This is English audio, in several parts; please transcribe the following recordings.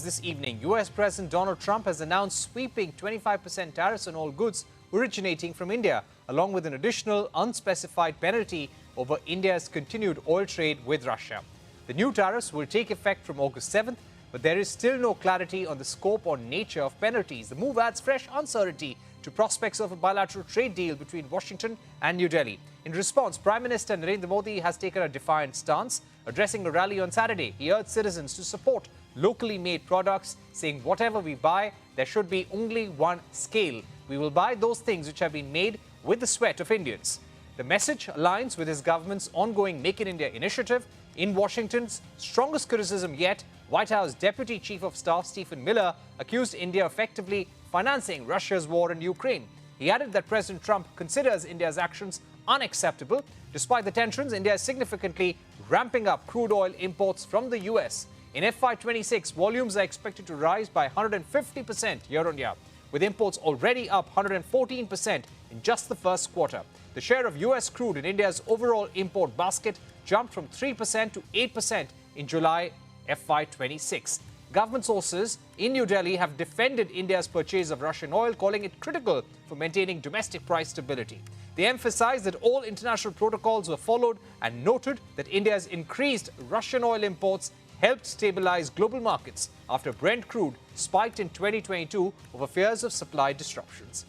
news this evening. US President Donald Trump has announced sweeping 25% tariffs on all goods originating from India, along with an additional unspecified penalty over India's continued oil trade with Russia. The new tariffs will take effect from August 7th, but there is still no clarity on the scope or nature of penalties. The move adds fresh uncertainty to prospects of a bilateral trade deal between Washington and New Delhi. In response, Prime Minister Narendra Modi has taken a defiant stance. Addressing a rally on Saturday, he urged citizens to support locally made products, saying whatever we buy, there should be only one scale. We will buy those things which have been made with the sweat of Indians. The message aligns with his government's ongoing Make in India initiative. In Washington's strongest criticism yet, White House Deputy Chief of Staff Stephen Miller accused India effectively financing Russia's war in Ukraine. He added that President Trump considers India's actions unacceptable. Despite the tensions, India is significantly ramping up crude oil imports from the US. In FY26, volumes are expected to rise by 150% year-on-year, with imports already up 114% in just the first quarter. The share of US crude in India's overall import basket jumped from 3% to 8% in July FY26. Government sources in New Delhi have defended India's purchase of Russian oil, calling it critical for maintaining domestic price stability. They emphasized that all international protocols were followed and noted that India's increased Russian oil imports helped stabilize global markets after Brent crude spiked in 2022 over fears of supply disruptions.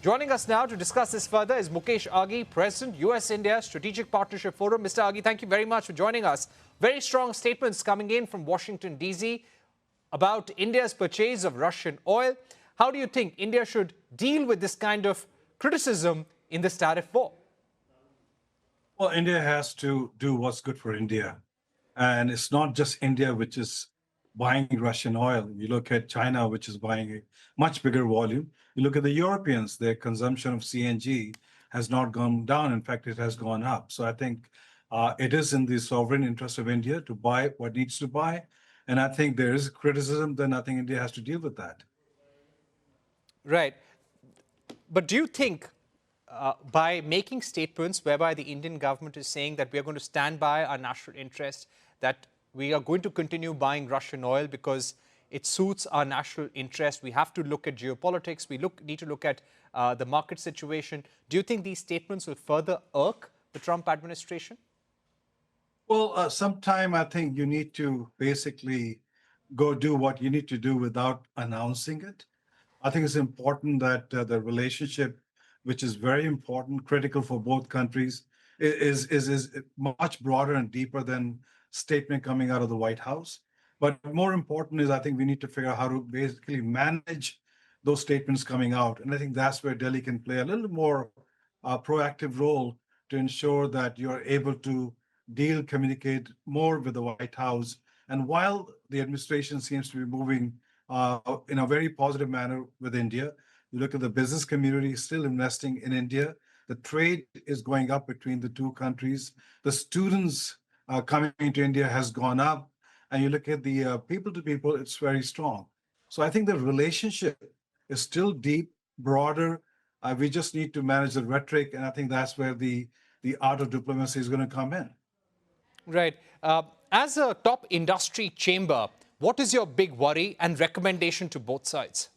Joining us now to discuss this further is Mukesh Aghi, President, US-India Strategic Partnership Forum. Mr. Aghi, thank you very much for joining us. Very strong statements coming in from Washington, D.C. about India's purchase of Russian oil. How do you think India should deal with this kind of criticism in this tariff war? Well, India has to do what's good for India. And it's not just India which is buying Russian oil. You look at China, which is buying a much bigger volume. You look at the Europeans, their consumption of CNG has not gone down. In fact, it has gone up. So I think it is in the sovereign interest of India to buy what needs to buy. And I think there is criticism, then I think India has to deal with that. Right. But do you think by making statements whereby the Indian government is saying that we are going to stand by our national interest, that we are going to continue buying Russian oil because it suits our national interest, we have to look at geopolitics, we need to look at the market situation. Do you think these statements will further irk the Trump administration? Well, sometime I think you need to basically go do what you need to do without announcing it. I think it's important that the relationship, which is very important, critical for both countries, is much broader and deeper than statement coming out of the White House. But more important is I think we need to figure out how to basically manage those statements coming out. And I think that's where Delhi can play a little more proactive role to ensure that you're able to communicate more with the White House. And while the administration seems to be moving in a very positive manner with India, you look at the business community still investing in India. The trade is going up between the two countries. The students coming into India has gone up. And you look at the people to people, it's very strong. So I think the relationship is still deep, broader. We just need to manage the rhetoric. And I think that's where the art of diplomacy is going to come in. Right. As a top industry chamber, what is your big worry and recommendation to both sides?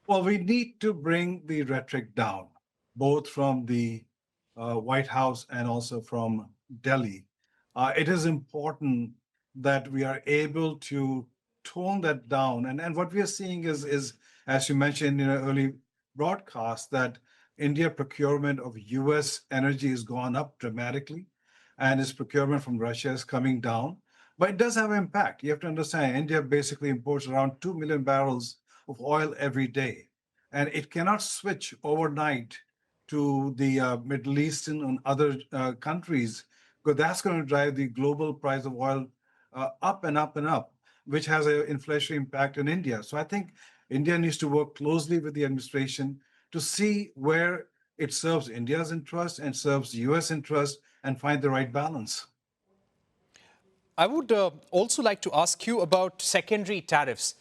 Well, we need to bring the rhetoric down, both from the White House and also from Delhi. It is important that we are able to tone that down. And what we are seeing is, as you mentioned in an early broadcast, that India procurement of US energy has gone up dramatically, and its procurement from Russia is coming down. But it does have an impact. You have to understand, India basically imports around 2 million barrels of oil every day. And it cannot switch overnight to the Middle Eastern and other countries, because that's going to drive the global price of oil up and up and up, which has an inflationary impact in India. So I think India needs to work closely with the administration to see where it serves India's interest and serves US interest and find the right balance. I would also like to ask you about secondary tariffs.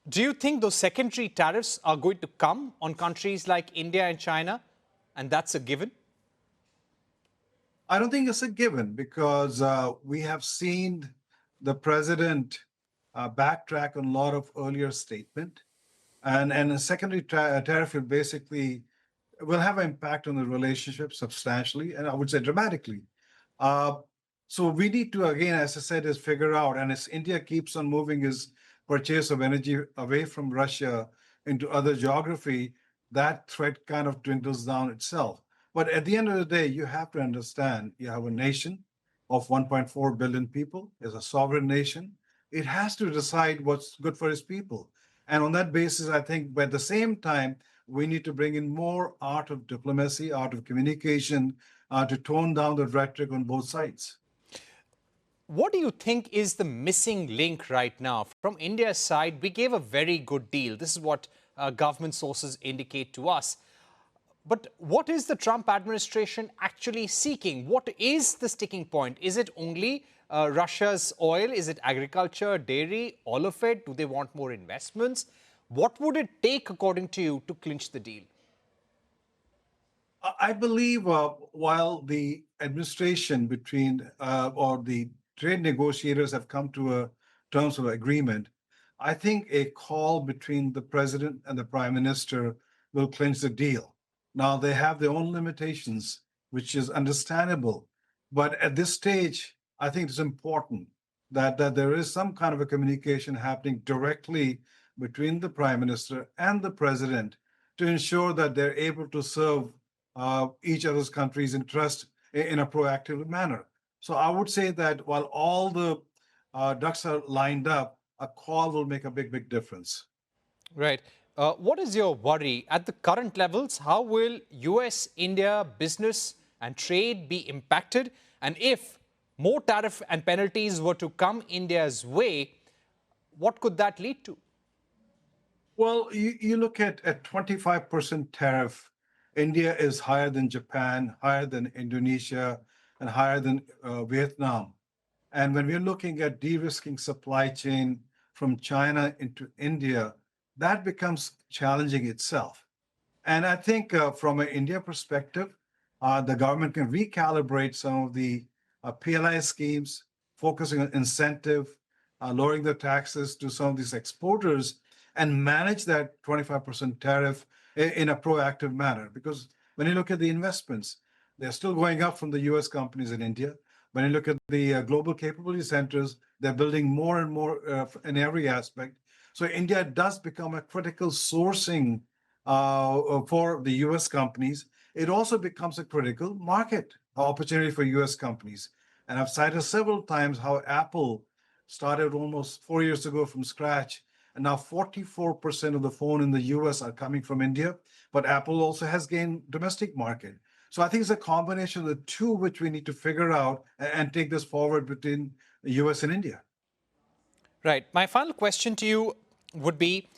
Do you think those secondary tariffs are going to come on countries like India and China, and that's a given? I don't think it's a given, because we have seen the president backtrack on a lot of earlier statement. And a secondary tariff will basically will have an impact on the relationship substantially, and I would say dramatically. Uh, so we need to, again, as I said, is figure out, and as India keeps on moving its purchase of energy away from Russia into other geography, that threat kind of dwindles down itself. But at the end of the day, you have to understand you have a nation of 1.4 billion people, is a sovereign nation. It has to decide what's good for its people. And on that basis, I think, but at the same time, we need to bring in more art of diplomacy, art of communication, to tone down the rhetoric on both sides. What do you think is the missing link right now? From India's side, we gave a very good deal. This is what government sources indicate to us. But what is the Trump administration actually seeking? What is the sticking point? Is it only Russia's oil? Is it agriculture, dairy, all of it? Do they want more investments? What would it take, according to you, to clinch the deal? I believe while the administration between or the trade negotiators have come to a terms of agreement, I think a call between the president and the prime minister will clinch the deal. Now they have their own limitations, which is understandable, but at this stage, I think it's important that there is some kind of a communication happening directly between the prime minister and the president to ensure that they're able to serve each other's country's interest in a proactive manner. So I would say that while all the ducks are lined up, a call will make a big difference. Right. What is your worry? At the current levels, how will US India business and trade be impacted? And if more tariff and penalties were to come India's way, what could that lead to? Well, you look at 25% tariff. India is higher than Japan, higher than Indonesia, and higher than Vietnam. And when we're looking at de-risking supply chain from China into India, that becomes challenging itself. And I think from an India perspective, the government can recalibrate some of the PLI schemes, focusing on incentive, lowering the taxes to some of these exporters, and manage that 25% tariff in a proactive manner. Because when you look at the investments, they're still going up from the US companies in India. When you look at the global capability centers, they're building more and more in every aspect. So India does become a critical sourcing for the US companies. It also becomes a critical market opportunity for US companies. And I've cited several times how Apple started almost 4 years ago from scratch. And now 44% of the phone in the US are coming from India, but Apple also has gained domestic market. So I think it's a combination of the two which we need to figure out and take this forward between the US and India. Right. My final question to you would be,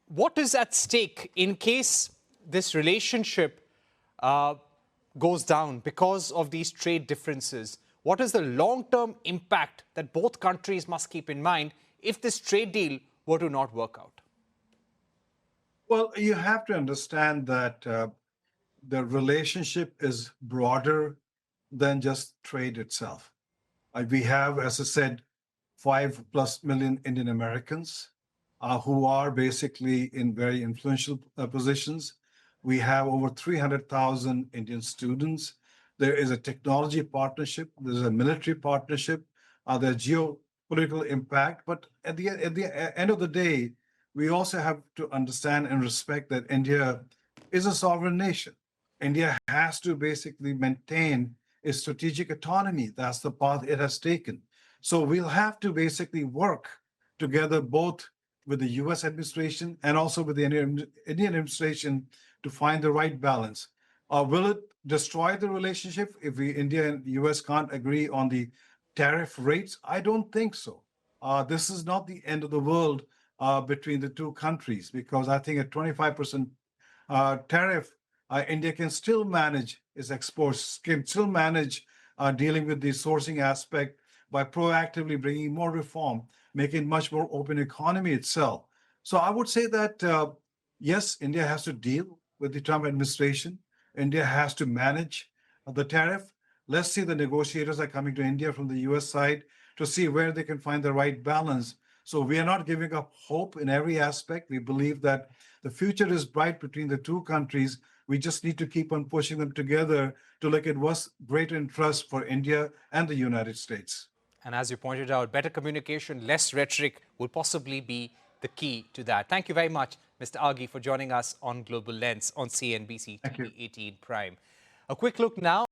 what is at stake in case this relationship goes down because of these trade differences? What is the long-term impact that both countries must keep in mind if this trade deal were to not work out? Well, you have to understand that the relationship is broader than just trade itself. We have, as I said, 5+ million Indian Americans who are basically in very influential positions. We have over 300,000 Indian students. There is a technology partnership. There's a military partnership. There's geopolitical impact. But at the end of the day, we also have to understand and respect that India is a sovereign nation. India has to basically maintain its strategic autonomy. That's the path it has taken. So we'll have to basically work together both with the US administration and also with the Indian administration to find the right balance. Will it destroy the relationship if India and US can't agree on the tariff rates? I don't think so. This is not the end of the world between the two countries, because I think a 25% tariff, India can still manage its exports, can still manage dealing with the sourcing aspect by proactively bringing more reform, making much more open economy itself. So I would say that yes, India has to deal with the Trump administration. India has to manage the tariff, Let's see, the negotiators are coming to India from the US side to see where they can find the right balance. So we are not giving up hope in every aspect. We believe that the future is bright between the two countries. We just need to keep on pushing them together to look at what's greater interest for India and the United States. And as you pointed out, better communication, less rhetoric will possibly be the key to that. Thank you very much, Mr. Aghi, for joining us on Global Lens on CNBC Thank you. TV18 Prime. A quick look now.